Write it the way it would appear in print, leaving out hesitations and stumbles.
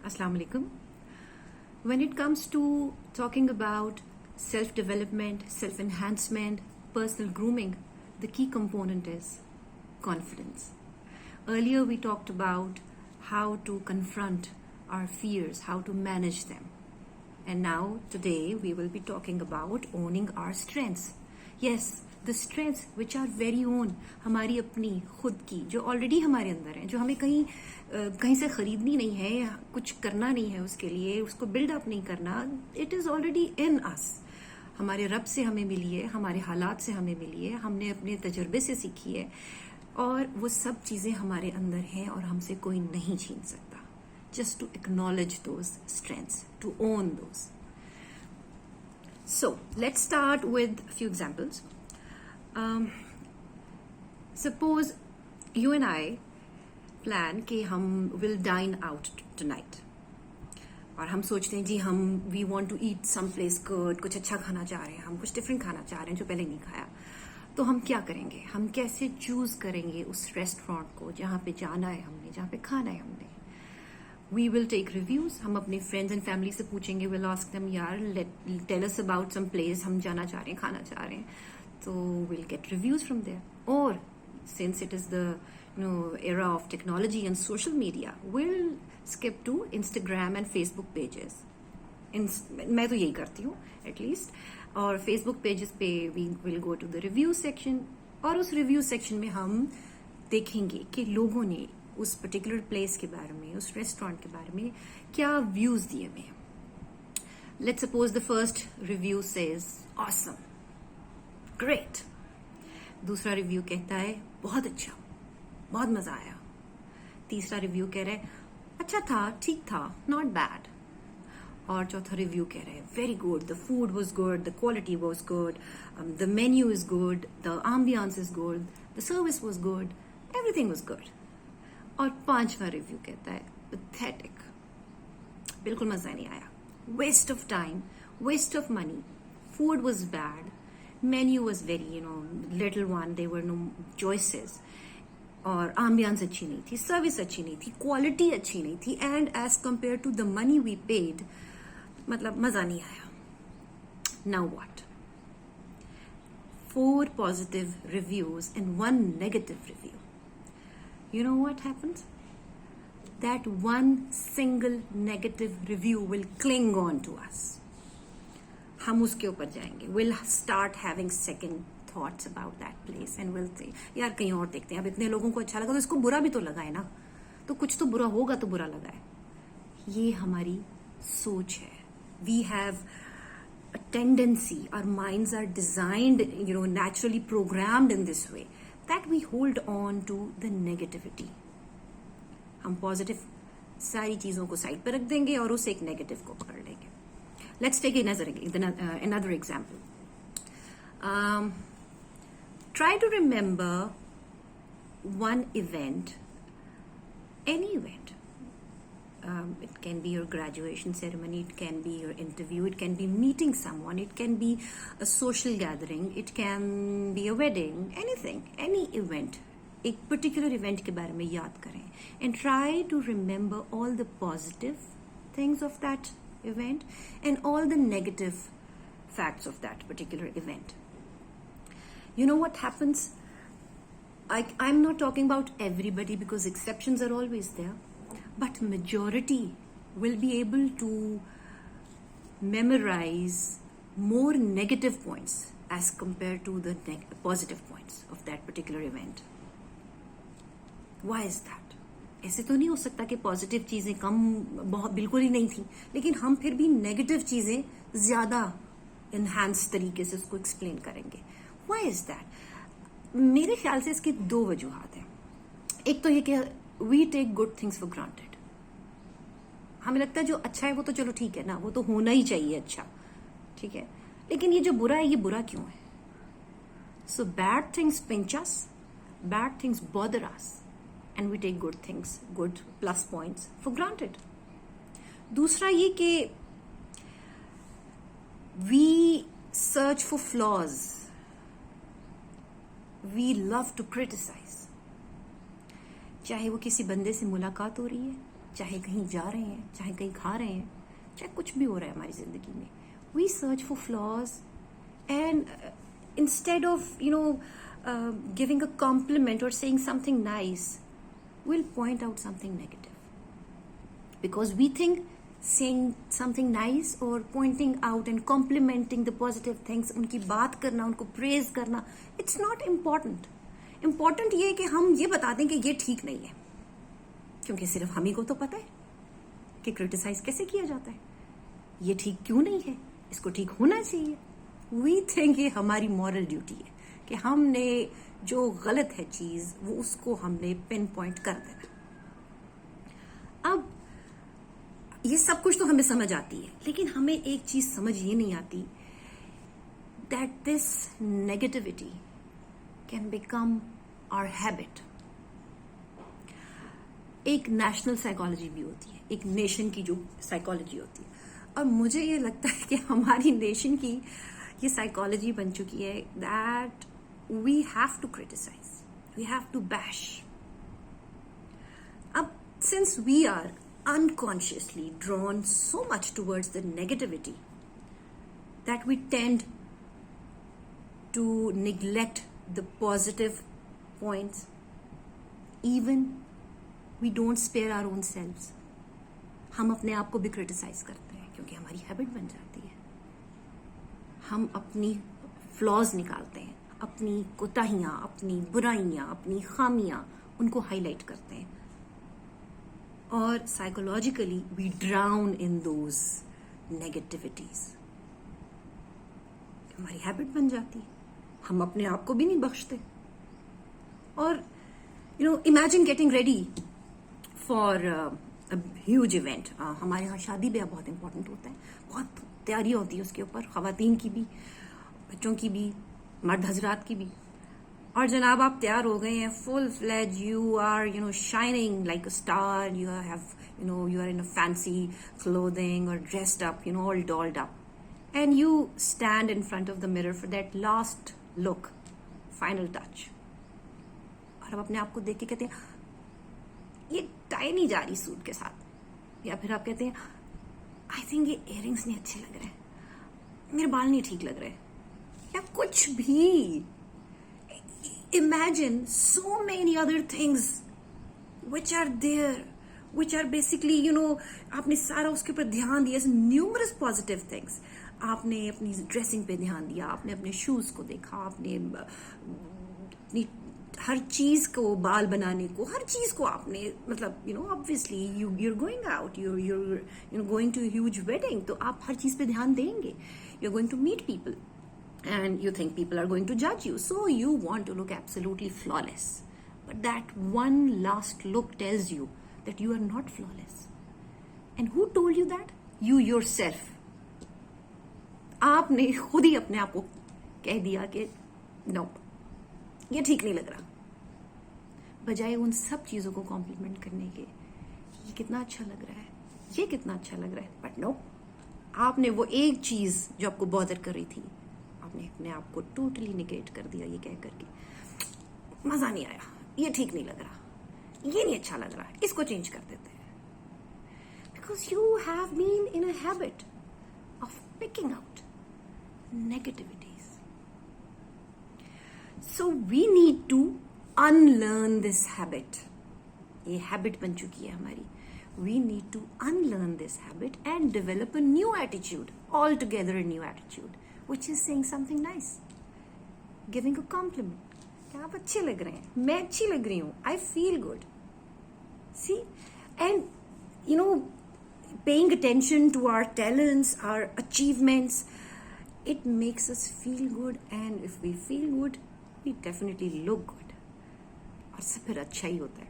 Assalamu alaikum. When it comes to talking about self-development, self-enhancement, personal grooming, the key component is confidence. Earlier we talked about how to confront our fears, how to manage them. And now today we will be talking about owning our strengths. Yes, the strengths which are very own, हमारी अपनी खुद की जो already हमारे अंदर हैं, जो हमें कहीं से खरीदनी नहीं है या कुछ करना नहीं है उसके लिए, उसको बिल्ड अप नहीं करना. इट इज ऑलरेडी इन अस. हमारे रब से हमें मिली है, हमारे हालात से हमें मिली है, हमने अपने तजुर्बे से सीखी है और वो सब चीजें हमारे अंदर हैं और हमसे कोई नहीं छीन सकता. Just to acknowledge those strengths, to own those. So let's start with a few examples. Suppose you and I plan कि हम will dine out tonight. और हम सोचते हैं जी हम we want to eat some place good, कुछ अच्छा खाना चाह रहे हैं, हम कुछ डिफरेंट खाना चाह रहे हैं जो पहले नहीं खाया. तो हम क्या करेंगे, हम कैसे चूज करेंगे उस रेस्टोरेंट को जहाँ पे जाना है हमने, जहाँ पे खाना है हमने. We will take reviews. हम अपने friends and family से पूछेंगे. We'll ask them, यार, tell us about some place हम जाना चाह रहे हैं, खाना चाह रहे हैं. So we'll get reviews from there. Or since it is the era of technology and social media, we'll skip to Instagram and Facebook pages. मैं तो यही करती हूँ at least. और Facebook pages पे we will go to the review section. और उस review section में हम देखेंगे कि लोगों ने उस पर्टिकुलर प्लेस के बारे में, उस रेस्टोरेंट के बारे में क्या व्यूज दिए हुए हैं. Let's suppose the first review says awesome, great. दूसरा रिव्यू कहता है बहुत अच्छा, बहुत मजा आया. तीसरा रिव्यू कह रहा है अच्छा था, ठीक था, नॉट बैड. और चौथा रिव्यू कह रहा है very good, the food was good, the quality was good, the menu is good, the ambience is good, the service was good, everything was good. और पांचवा रिव्यू कहता है पैथेटिक, बिल्कुल मजा नहीं आया, waste of time, waste of money, food was bad, menu was very little one, there were no choices, और ambience अच्छी नहीं थी, सर्विस अच्छी नहीं थी, क्वालिटी अच्छी नहीं थी, and as compare to the money we paid, मतलब मजा नहीं आया. Now what? 4 positive reviews and 1 negative review. You know what happens? That one single negative review will cling on to us. हम उसके ऊपर जाएंगे. We'll start having second thoughts about that place and we'll say, यार कहीं और देखते हैं. अब इतने लोगों को अच्छा लगा तो इसको बुरा भी तो लगा है ना, तो कुछ तो बुरा होगा तो बुरा लगा है. ये हमारी सोच है. We have a tendency, our minds are designed, naturally programmed in this way, that we hold on to the negativity. हम पॉजिटिव सारी चीजों को साइड पर रख देंगे और उस एक नेगेटिव को पकड़ लेंगे. Let's take another example. Try to remember one event, any event. It can be your graduation ceremony, it can be your interview, it can be meeting someone, it can be a social gathering, it can be a wedding, anything, any event. एक particular event के बारे में याद करें and try to remember all the positive things of that event and all the negative facts of that particular event. You know what happens? I'm not talking about everybody because exceptions are always there. But majority will be able to memorize more negative points as compared to the positive points of that particular event. Why is that? ऐसे तो नहीं हो सकता कि positive चीजें कम बहुत बिल्कुल ही नहीं थी, लेकिन हम फिर भी नेगेटिव चीजें ज्यादा इनहैंस तरीके से उसको एक्सप्लेन करेंगे. Why is that? मेरे ख्याल से इसकी 2 वजूहात हैं. एक तो ये कि we take good things for granted. हमें लगता है जो अच्छा है वो तो चलो ठीक है ना, वो तो होना ही चाहिए अच्छा, ठीक है, लेकिन ये जो बुरा है ये बुरा क्यों है? So bad things pinch us, bad things bother us, and we take good things, good plus points for granted. दूसरा ये कि we search for flaws, we love to criticise. चाहे वो किसी बंदे से मुलाकात हो रही है, चाहे कहीं जा रहे हैं, चाहे कहीं खा रहे हैं, चाहे कुछ भी हो रहा है हमारी जिंदगी में, we search for flaws and instead of giving a compliment or saying something nice, we'll point out something negative because we think saying something nice or pointing out and complimenting the positive things, उनकी बात करना, उनको praise करना, it's not important. important ये है कि हम ये बता दें कि ये ठीक नहीं है, क्योंकि सिर्फ हम ही को तो पता है कि क्रिटिसाइज कैसे किया जाता है, ये ठीक क्यों नहीं है, इसको ठीक होना चाहिए. वी थिंक ये हमारी मॉरल ड्यूटी है कि हमने जो गलत है चीज वो उसको हमने पिन पॉइंट कर देना. अब ये सब कुछ तो हमें समझ आती है, लेकिन हमें एक चीज समझ ये नहीं आती that this negativity can become our habit. एक नेशनल साइकोलॉजी भी होती है, एक नेशन की जो साइकोलॉजी होती है, और मुझे ये लगता है कि हमारी नेशन की ये साइकोलॉजी बन चुकी है that we have to criticise, we have to bash. अब since we are unconsciously drawn so much towards the negativity that we tend to neglect the positive points. Even we don't spare our own selves. हम अपने आप को भी criticise करते हैं क्योंकि हमारी हैबिट बन जाती है. हम अपनी फ्लॉज निकालते हैं, अपनी कोताहियां, अपनी बुराइयां, अपनी खामियां, उनको हाईलाइट करते हैं, और psychologically we drown in those negativities. हमारी हैबिट बन जाती है, हम अपने आप को भी नहीं बख्शते. और imagine getting ready for huge event. हमारे यहाँ शादी ब्याह बहुत इंपॉर्टेंट होता है, बहुत तैयारी होती है उसके ऊपर, खवातीन की भी, बच्चों की भी, मर्द हजरात की भी. और जनाब आप तैयार हो गए हैं, full fledge, you are shining like a star, you are in a fancy clothing और dressed up, all dolled up, and you stand in front of the mirror for that last look, final touch. और अब अपने आप को देख के कहते हैं ये टाई नहीं जा रही सूट के साथ, या फिर आप कहते हैं आई थिंक ये इयररिंग्स नहीं अच्छे लग रहे, मेरे बाल नहीं ठीक लग रहे, या कुछ भी. Imagine so many other things which are there, which are basically, आपने सारा उसके ऊपर ध्यान दिया. numerous positive things. आपने अपनी ड्रेसिंग पे ध्यान दिया, आपने अपने शूज को देखा, आपने अपनी हर चीज को, बाल बनाने को, हर चीज को आपने, मतलब obviously you're going out, you're going to a huge wedding, तो आप हर चीज पे ध्यान देंगे. You're going to meet people and you think people are going to judge you, so you want to look absolutely flawless, but that one last look tells you that you are not flawless. And who told you that? You yourself. आपने खुद ही अपने आप को कह दिया कि no, ये ठीक नहीं लग रहा, बजाय उन सब चीजों को कॉम्प्लीमेंट करने के, ये कितना अच्छा लग रहा है, ये कितना अच्छा लग रहा है. बट नो, आपने वो एक चीज जो आपको बॉदर कर रही थी, आपने अपने आप को टोटली निगेट कर दिया, ये कह करके मजा नहीं आया, ये ठीक नहीं लग रहा, ये नहीं अच्छा लग रहा, इसको चेंज कर देते हैं. Because you have been in a habit of picking out negativities. So we need to unlearn this habit. ये habit बन चुकी है हमारी. We need to unlearn this habit and develop a new attitude, altogether a new attitude, which is saying something nice, giving a compliment. क्या आप अच्छे लग रहे हैं, मैं अच्छी लग रही हूँ, I feel good. See, and paying attention to our talents, our achievements, it makes us feel good, and if we feel good, we definitely look good. और सब फिर अच्छा ही होता है.